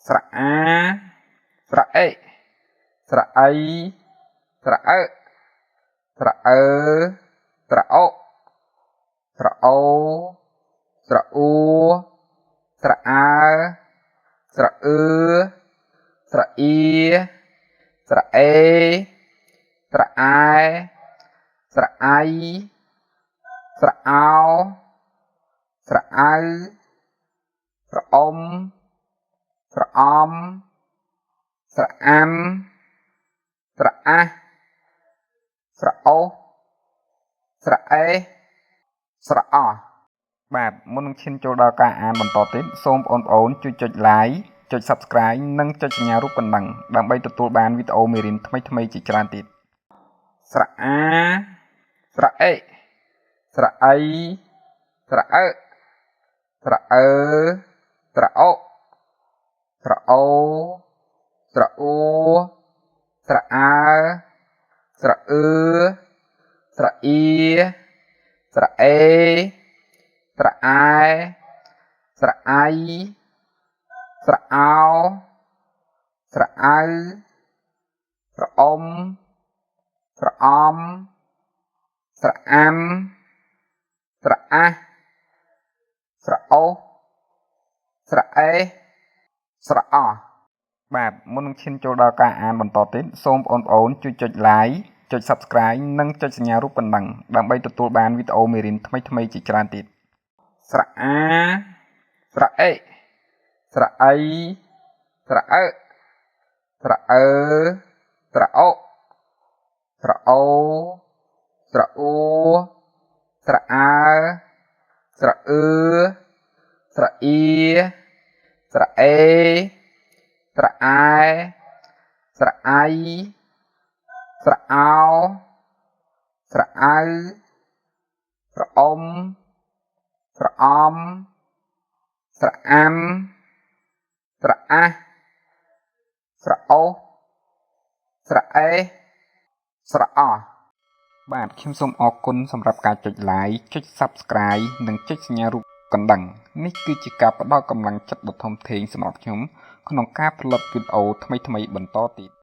ស្រអាស្រអេស្រអីស្រអើស្រអើស្រអុស្រអូស្រអ៊ូស្រអើស្រអឺស្រអ៊ីស្រអេស្រអែស្រអៃស្រអោស្រអៅស្រអុំស្រអំស្រអាំស្រអាស់ស្រអូសស្រអេសស្រអោះបាទមុននឹងឈានចូលដល់ការអានបន្តទៀតសូមបងប្អូនជួយចុច like ចុច Subscribe និងចុចសញ្ញារូបកណ្ដឹងដើម្បីទទួលបានវីដេអូមេរៀនថ្មីៗជាច្រើនទៀតស្រអាស្រអេស្រអីស្រអើស្រអើស្រអុស្រអូស្រអ៊ូស្រអើស្រអឺស្រអ៊ីស្រអេស្រអែស្រអៃស្រអោស្រអៅស្រអុំស្រអំស្រអាំស្រអាស់ស្រអូសស្រអេសស្រអោះបាទមុននឹងឈានចូលដល់ការអានបន្តទៀតសូមបងប្អូនជួយចុច like ចុច Subscribe និងចុចសញ្ញារូបកណ្ដឹងដើម្បីទទួលបានវីដេអូមេរៀនថ្មីៗជាច្រើនទៀតស្រអាស្រអេស្រអីស្រអើស្រអើស្រអុស្រអូស្រអ៊ូស្រអើស្រអឺស្រអ៊ីស្រអេស្រអែស្រអៃស្រអោស្រអៅស្រអុំស្រអំស្រអាំស្រអាស់ស្រអូសស្រអេសស្រអោះបាទខ្ញុំសូមអរគុណសម្រាប់ការចុច like ចុច Subscribe និងចុចសញ្ញារូបកណ្ដឹងនេះគឺជាការផ្ដល់កម្លាំងចិត្តដ៏ធំធេងសម្រាប់ខ្ញុំក្នុងការផលិតវីដេអូថ្មីៗបន្តទៀត